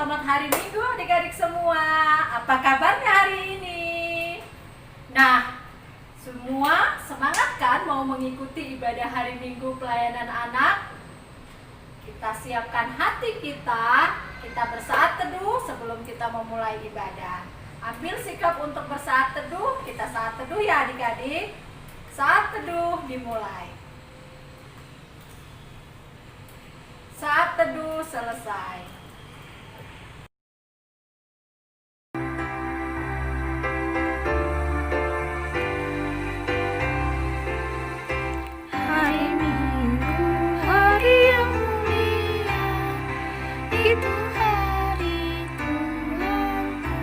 selamat hari Minggu adik-adik semua. Apa kabarnya hari ini? Nah, semua semangat kan mau mengikuti ibadah hari Minggu pelayanan anak? Kita siapkan hati kita bersaat teduh sebelum kita memulai ibadah. Ambil sikap untuk bersaat teduh, kita saat teduh ya adik-adik. Saat teduh dimulai. Saat teduh selesai. Hari Minggu, hari yang mulia, itu hari Tuhanku.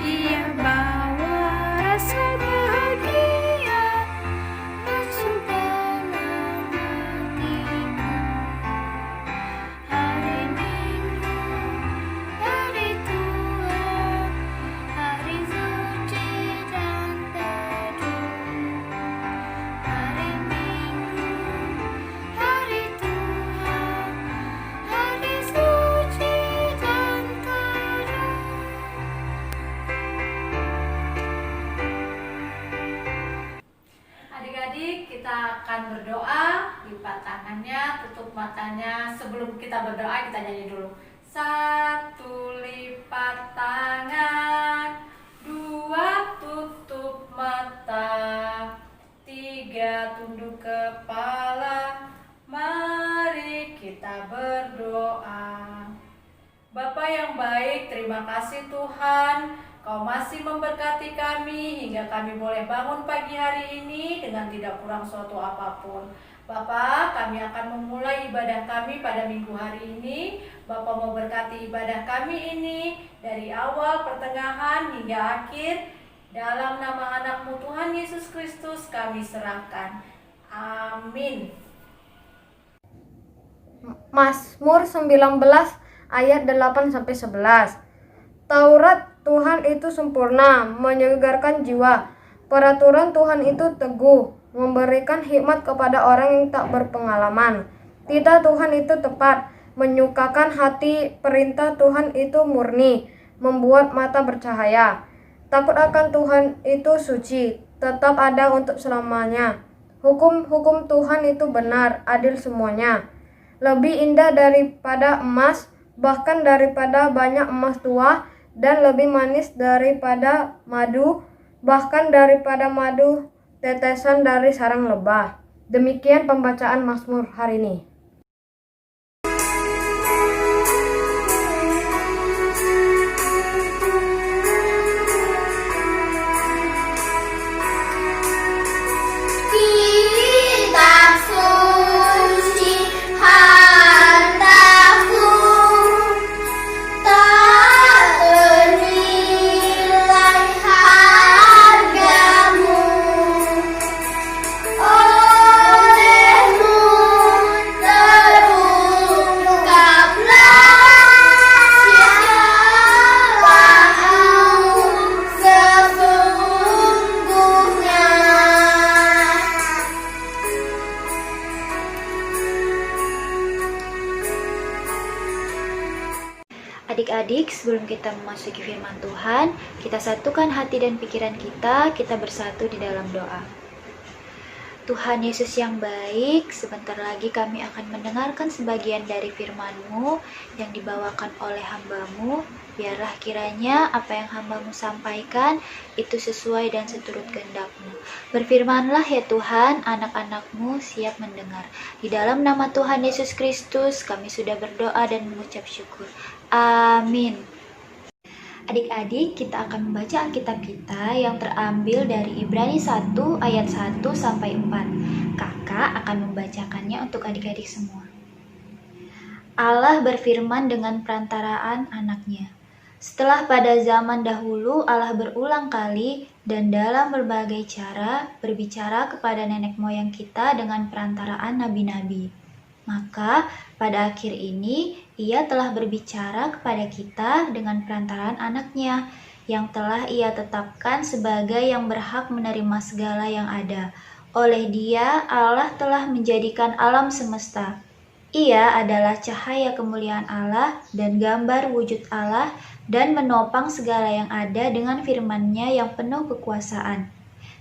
Ia bawa rasa bahagia masuk dalam hatiku. Hari Minggu, hari Tuhan, hari suci dan teduh. Hari Minggu, hari Tuhan, hari suci dan teduh. Adik-adik, kita akan berdoa. Lipat tangannya, tutup matanya. Sebelum kita berdoa, kita nyanyi dulu. Satu, lipat tangan. Dua, tutup mata. Tiga, tunduk kepala. Mari kita berdoa. Bapa yang baik, terima kasih Tuhan, Kau masih memberkati kami hingga kami boleh bangun pagi hari ini dengan tidak kurang suatu apapun. Bapa, kami akan memulai ibadah kami pada minggu hari ini. Bapa mau berkati ibadah kami ini dari awal, pertengahan hingga akhir. Dalam nama anak-Mu Tuhan Yesus Kristus kami serahkan. Amin. Mazmur 19 ayat 8-11. Taurat Tuhan itu sempurna, menyegarkan jiwa. Peraturan Tuhan itu teguh, memberikan hikmat kepada orang yang tak berpengalaman. Titah Tuhan itu tepat, menyukakan hati. Perintah Tuhan itu murni, membuat mata bercahaya. Takut akan Tuhan itu suci, tetap ada untuk selamanya. Hukum-hukum Tuhan itu benar, adil semuanya. Lebih indah daripada emas, bahkan daripada banyak emas tua, dan lebih manis daripada madu, bahkan daripada madu tetesan dari sarang lebah. Demikian pembacaan Mazmur hari ini. Kitab suci hartaku, tak ternilai hargamu. Olehmu terungkaplah siapa aku sesungguhnya. Adik-adik, sebelum kita memasuki firman Tuhan, kita satukan hati dan pikiran kita bersatu di dalam doa. Tuhan Yesus yang baik, sebentar lagi kami akan mendengarkan sebagian dari firman-Mu yang dibawakan oleh hamba-Mu. Biarlah kiranya apa yang hamba-Mu sampaikan itu sesuai dan seturut kehendak-Mu. Berfirmanlah ya Tuhan, anak-anak-Mu siap mendengar. Di dalam nama Tuhan Yesus Kristus kami sudah berdoa dan mengucap syukur. Amin. Adik-adik, kita akan membaca Alkitab kita yang terambil dari Ibrani 1 ayat 1-4. Kakak akan membacakannya untuk adik-adik semua. Allah berfirman dengan perantaraan anaknya. Setelah pada zaman dahulu Allah berulang kali dan dalam berbagai cara berbicara kepada nenek moyang kita dengan perantaraan nabi-nabi. Maka pada akhir ini Ia telah berbicara kepada kita dengan perantaraan anaknya yang telah Ia tetapkan sebagai yang berhak menerima segala yang ada. Oleh Dia Allah telah menjadikan alam semesta. Ia adalah cahaya kemuliaan Allah dan gambar wujud Allah dan menopang segala yang ada dengan firman-Nya yang penuh kekuasaan.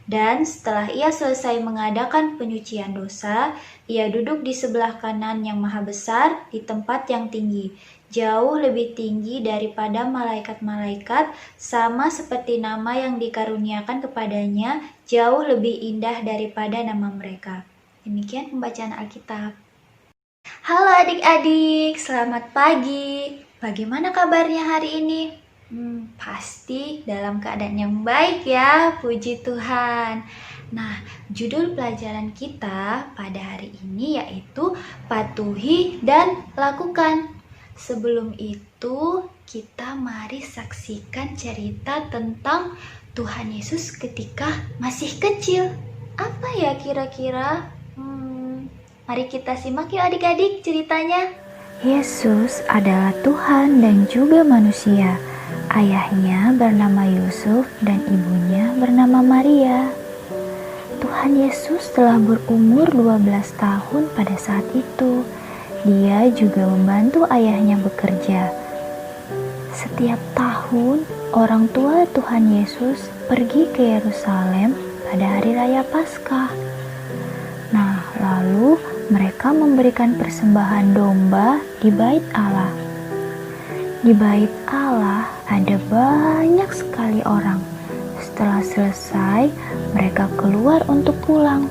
Dan setelah ia selesai mengadakan penyucian dosa, ia duduk di sebelah kanan yang maha besar di tempat yang tinggi, jauh lebih tinggi daripada malaikat-malaikat, sama seperti nama yang dikaruniakan kepadanya, jauh lebih indah daripada nama mereka. Demikian pembacaan Alkitab. Halo adik-adik, selamat pagi. Bagaimana kabarnya hari ini? Pasti dalam keadaan yang baik ya, puji Tuhan. Nah, judul pelajaran kita pada hari ini yaitu patuhi dan lakukan. Sebelum itu, kita mari saksikan cerita tentang Tuhan Yesus ketika masih kecil. Apa ya kira-kira? Mari kita simak yuk adik-adik ceritanya. Yesus adalah Tuhan dan juga manusia. Ayahnya bernama Yusuf dan ibunya bernama Maria. Tuhan Yesus telah berumur 12 tahun pada saat itu. Dia juga membantu ayahnya bekerja. Setiap tahun, orang tua Tuhan Yesus pergi ke Yerusalem pada hari raya Paskah. Nah, lalu mereka memberikan persembahan domba di bait Allah. Di bait Allah ada banyak sekali orang. Setelah selesai, mereka keluar untuk pulang.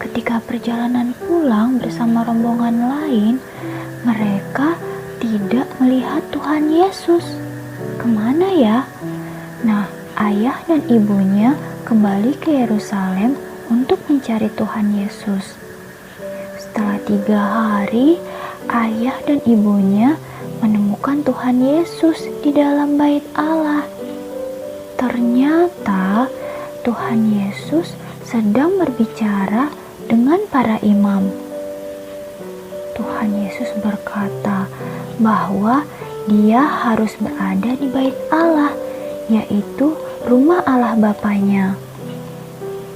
Ketika perjalanan pulang bersama rombongan lain, mereka tidak melihat Tuhan Yesus. Kemana ya? Nah, ayah dan ibunya kembali ke Yerusalem untuk mencari Tuhan Yesus. Setelah 3 hari, ayah dan ibunya menemukan Tuhan Yesus di dalam bait Allah. Ternyata Tuhan Yesus sedang berbicara dengan para imam. Tuhan Yesus berkata bahwa dia harus berada di bait Allah, yaitu rumah Allah Bapanya.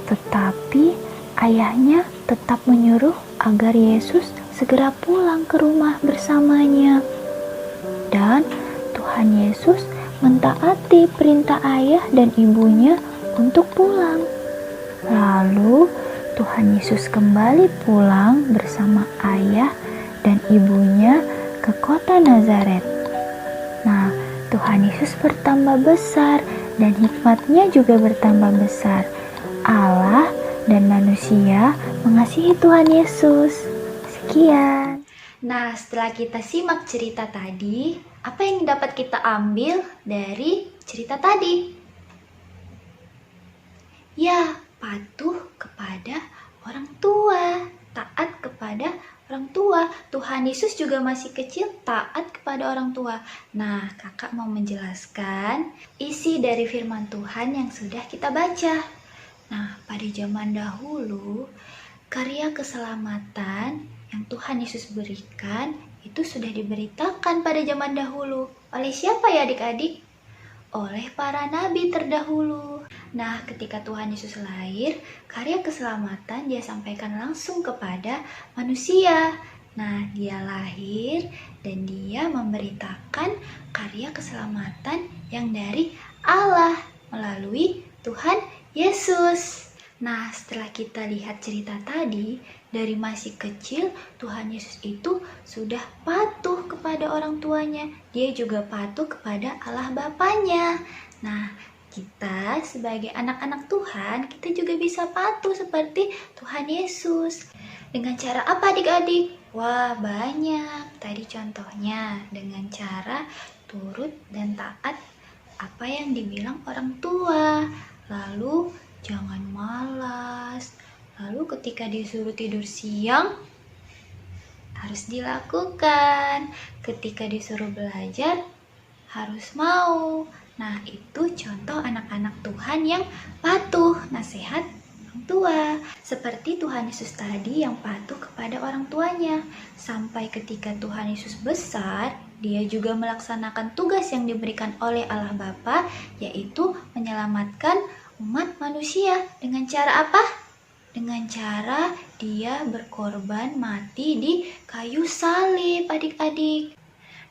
Tetapi ayahnya tetap menyuruh agar Yesus segera pulang ke rumah bersamanya. Dan Tuhan Yesus mentaati perintah ayah dan ibunya untuk pulang. Lalu Tuhan Yesus kembali pulang bersama ayah dan ibunya ke kota Nazaret. Nah, Tuhan Yesus bertambah besar dan hikmat-Nya juga bertambah besar. Allah dan manusia mengasihi Tuhan Yesus. Sekian. Nah, setelah kita simak cerita tadi, apa yang dapat kita ambil dari cerita tadi? Ya, patuh kepada orang tua, taat kepada orang tua. Tuhan Yesus juga masih kecil, taat kepada orang tua. Nah, kakak mau menjelaskan isi dari firman Tuhan yang sudah kita baca. Nah, pada zaman dahulu, karya keselamatan yang Tuhan Yesus berikan itu sudah diberitakan pada zaman dahulu. Oleh siapa ya adik-adik? Oleh para nabi terdahulu. Nah, ketika Tuhan Yesus lahir, karya keselamatan dia sampaikan langsung kepada manusia. Nah, dia lahir dan dia memberitakan karya keselamatan yang dari Allah melalui Tuhan Yesus. Nah, setelah kita lihat cerita tadi, dari masih kecil Tuhan Yesus itu sudah patuh kepada orang tuanya. Dia juga patuh kepada Allah Bapanya. Nah, kita sebagai anak-anak Tuhan, kita juga bisa patuh seperti Tuhan Yesus. Dengan cara apa adik-adik? Wah, banyak. Tadi contohnya dengan cara turut dan taat apa yang dibilang orang tua. Lalu jangan malas. Lalu ketika disuruh tidur siang, harus dilakukan. Ketika disuruh belajar, harus mau. Nah, itu contoh anak-anak Tuhan yang patuh nasihat orang tua. Seperti Tuhan Yesus tadi yang patuh kepada orang tuanya. Sampai ketika Tuhan Yesus besar, dia juga melaksanakan tugas yang diberikan oleh Allah Bapa, yaitu menyelamatkan umat manusia. Dengan cara apa? Dengan cara Dia berkorban mati di kayu salib, adik-adik.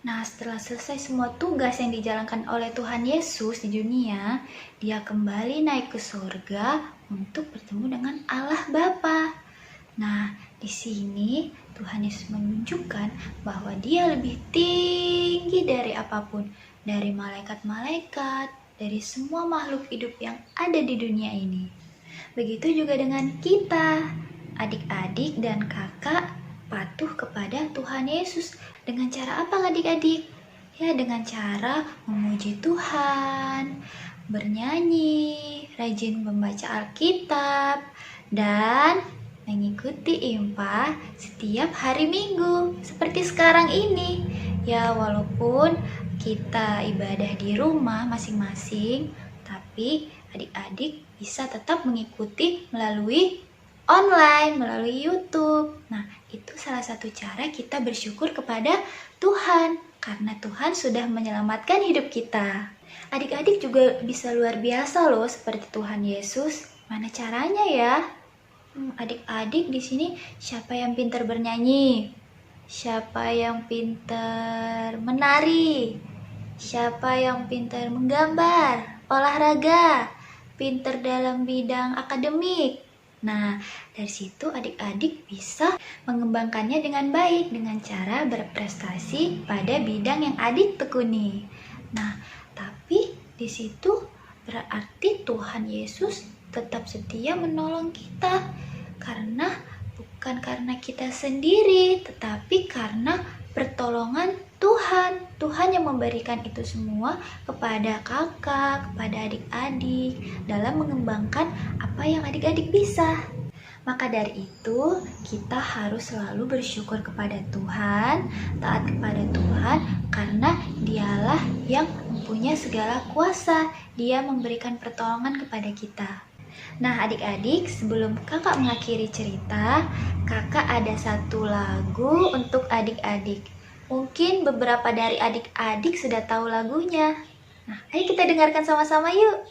Nah, setelah selesai semua tugas yang dijalankan oleh Tuhan Yesus di dunia, dia kembali naik ke surga untuk bertemu dengan Allah Bapa. Nah, di sini Tuhan Yesus menunjukkan bahwa dia lebih tinggi dari apapun, dari malaikat-malaikat, dari semua makhluk hidup yang ada di dunia ini. Begitu juga dengan kita, adik-adik dan kakak patuh kepada Tuhan Yesus. Dengan cara apa adik-adik? Ya, dengan cara memuji Tuhan, bernyanyi, rajin membaca Alkitab, dan mengikuti IMPA setiap hari Minggu seperti sekarang ini. Ya, walaupun kita ibadah di rumah masing-masing, tapi adik-adik bisa tetap mengikuti melalui online, melalui YouTube. Nah, itu salah satu cara kita bersyukur kepada Tuhan, karena Tuhan sudah menyelamatkan hidup kita. Adik-adik juga bisa luar biasa loh seperti Tuhan Yesus. Mana caranya ya? Adik-adik di sini siapa yang pintar bernyanyi? Siapa yang pintar menari? Siapa yang pintar menggambar, olahraga, pintar dalam bidang akademik? Nah, dari situ adik-adik bisa mengembangkannya dengan baik dengan cara berprestasi pada bidang yang adik tekuni. Nah, tapi di situ berarti Tuhan Yesus tetap setia menolong kita, karena bukan karena kita sendiri, tetapi karena pertolongan Tuhan. Tuhan yang memberikan itu semua kepada kakak, kepada adik-adik dalam mengembangkan apa yang adik-adik bisa. Maka dari itu, kita harus selalu bersyukur kepada Tuhan, taat kepada Tuhan, karena Dialah yang mempunyai segala kuasa. Dia memberikan pertolongan kepada kita. Nah, adik-adik, sebelum kakak mengakhiri cerita, kakak ada satu lagu untuk adik-adik. Mungkin beberapa dari adik-adik sudah tahu lagunya. Nah, ayo kita dengarkan sama-sama yuk.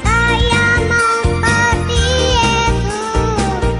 Saya mau seperti Yesus.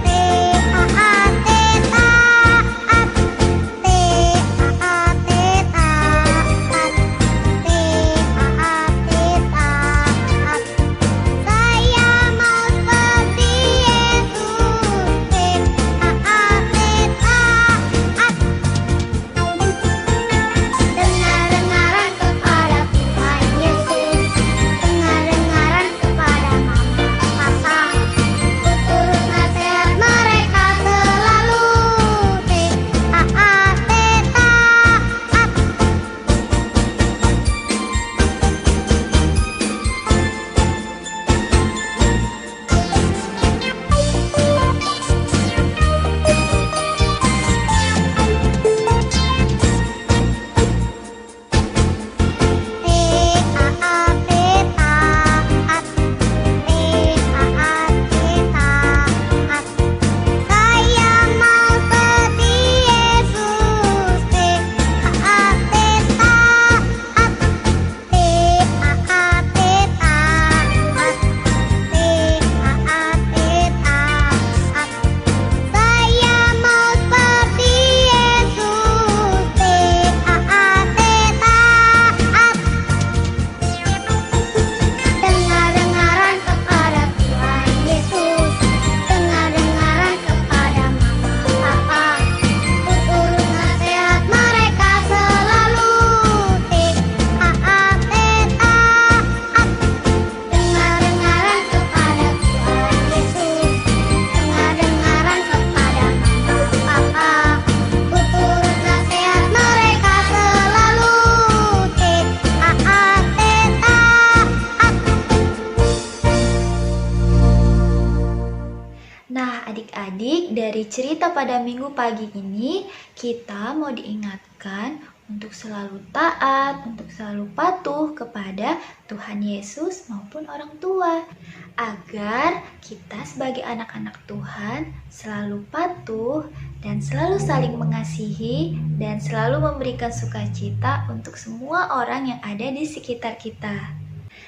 adik-adik, dari cerita pada minggu pagi ini, kita mau diingatkan untuk selalu taat, untuk selalu patuh kepada Tuhan Yesus maupun orang tua. Agar kita sebagai anak-anak Tuhan selalu patuh dan selalu saling mengasihi dan selalu memberikan sukacita untuk semua orang yang ada di sekitar kita.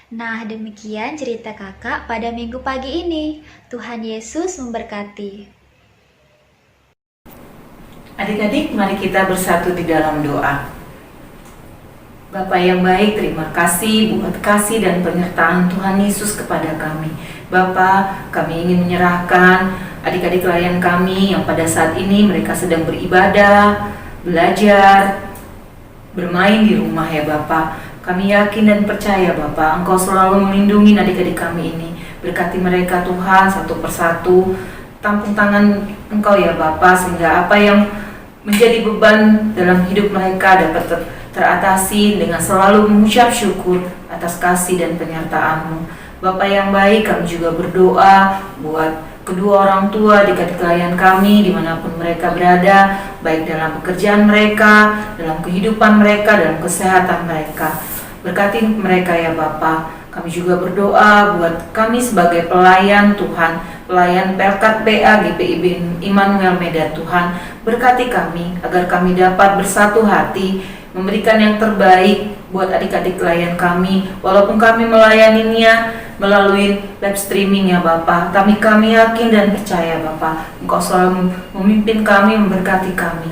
Nah, demikian cerita kakak pada minggu pagi ini. Tuhan Yesus memberkati. Adik-adik, mari kita bersatu di dalam doa. Bapa yang baik, terima kasih buat kasih dan penyertaan Tuhan Yesus kepada kami. Bapa, kami ingin menyerahkan adik-adik klien kami yang pada saat ini mereka sedang beribadah, belajar, bermain di rumah ya Bapa. Kami yakin dan percaya Bapa, Engkau selalu melindungi adik-adik kami ini. Berkati mereka Tuhan satu persatu, tampung tangan Engkau ya Bapa, sehingga apa yang menjadi beban dalam hidup mereka dapat teratasi dengan selalu mengucap syukur atas kasih dan penyertaan-Mu. Bapa yang baik, kami juga berdoa buat kedua orang tua adik-adik klien kami dimanapun mereka berada, baik dalam pekerjaan mereka, dalam kehidupan mereka, dalam kesehatan mereka. Berkati mereka ya Bapa. Kami juga berdoa buat kami sebagai pelayan Tuhan, pelayan Pelkat PA GPIB Immanuel Medan Tuhan. Berkati kami agar kami dapat bersatu hati, memberikan yang terbaik buat adik-adik klien kami. Walaupun kami melayaninya melalui live streaming ya Bapa, tapi kami yakin dan percaya Bapa, Engkau selalu memimpin kami, memberkati kami.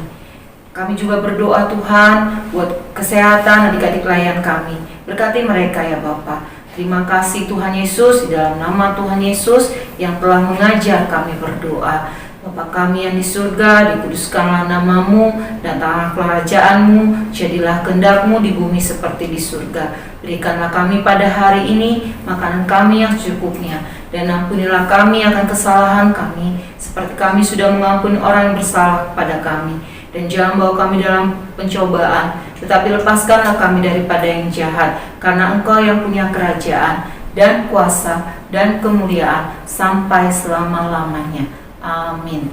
Kami juga berdoa Tuhan buat kesehatan adik-adik klien kami. Berkati mereka ya Bapa. Terima kasih Tuhan Yesus, di dalam nama Tuhan Yesus yang telah mengajar kami berdoa. Bapa kami yang di surga, dikuduskanlah nama-Mu, datanglah kerajaan-Mu, jadilah kehendak-Mu di bumi seperti di surga. Berikanlah kami pada hari ini makanan kami yang secukupnya, dan ampunilah kami akan kesalahan kami, seperti kami sudah mengampuni orang yang bersalah kepada kami. Dan jangan bawa kami dalam pencobaan, tetapi lepaskanlah kami daripada yang jahat, karena Engkau yang punya kerajaan, dan kuasa, dan kemuliaan, sampai selama-lamanya. Amin.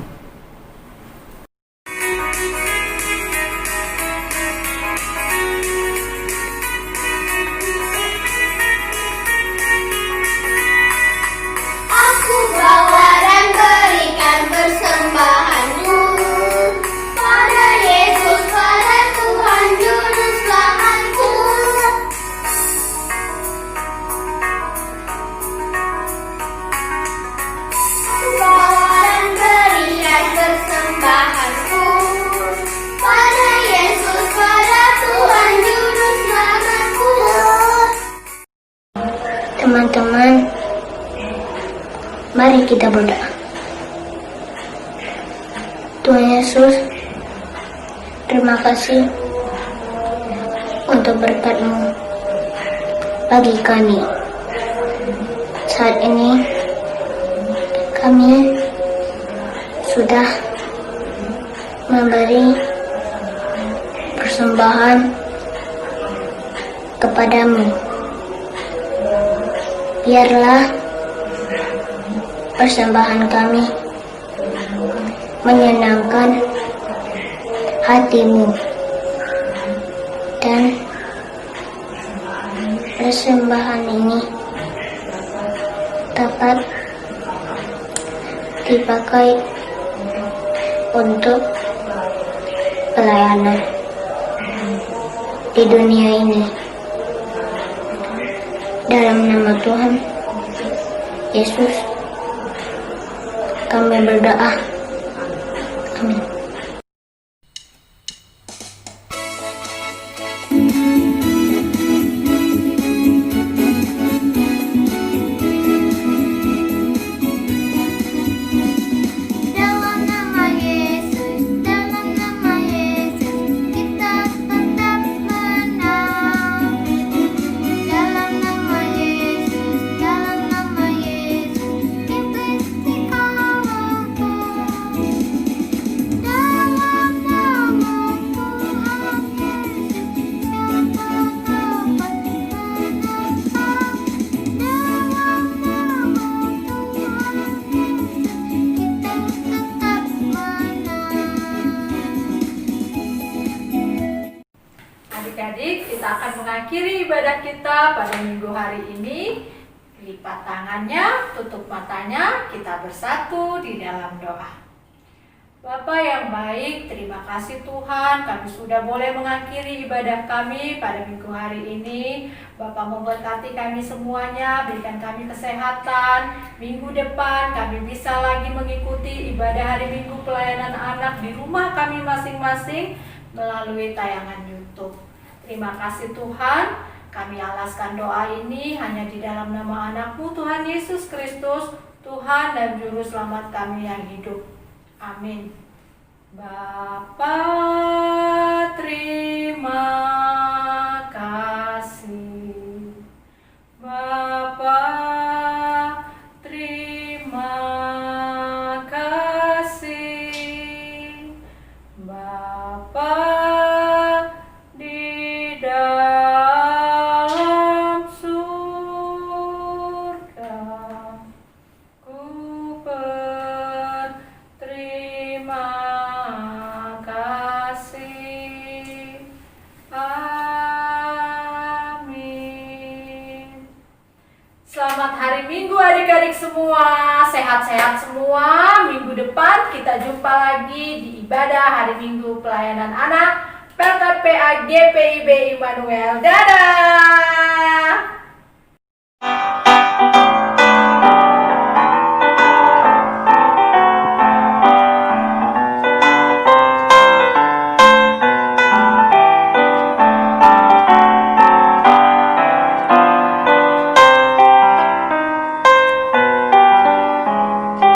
Aku bawa dan berikan persembahanmu pada Yesus, pada Tuhan Juru Selamatku. Aku bawa dan berikan persembahanku pada Yesus, pada Tuhan Juru Selamatku. Teman-teman, mari kita berdoa. Tuhan Yesus, terima kasih untuk berkat-Mu bagi kami. Saat ini kami sudah memberi persembahan kepadamu. Biarlah persembahan kami menyenangkan hati-Mu, dan persembahan ini dapat dipakai untuk pelayanan di dunia ini. Dalam nama Tuhan Yesus kami berdoa. Amin. Dalam nama Yesus, dalam nama Yesus, kita tetap menang. Dalam nama Yesus, dalam nama Yesus, iblis dikalahin. ibadah kita pada minggu hari ini. Lipat tangannya, tutup matanya, kita bersatu di dalam doa. Bapa yang baik, terima kasih Tuhan, kami sudah boleh mengakhiri ibadah kami pada minggu hari ini. Bapa memberkati kami semuanya, berikan kami kesehatan. Minggu depan kami bisa lagi mengikuti ibadah hari Minggu pelayanan anak di rumah kami masing-masing melalui tayangan YouTube. Terima kasih Tuhan, kami alaskan doa ini hanya di dalam nama anak-Mu Tuhan Yesus Kristus, Tuhan dan Juru Selamat kami yang hidup. Amin. Bapa, terima kasih. Bapa, terima kasih. Bapa di dalam surga, ku berterima kasih. Amin. Selamat hari Minggu adik-adik semua, sehat-sehat semua. Minggu depan kita jumpa lagi di ibadah hari Minggu pelayanan anak PKPA GPIB Immanuel. Dadah!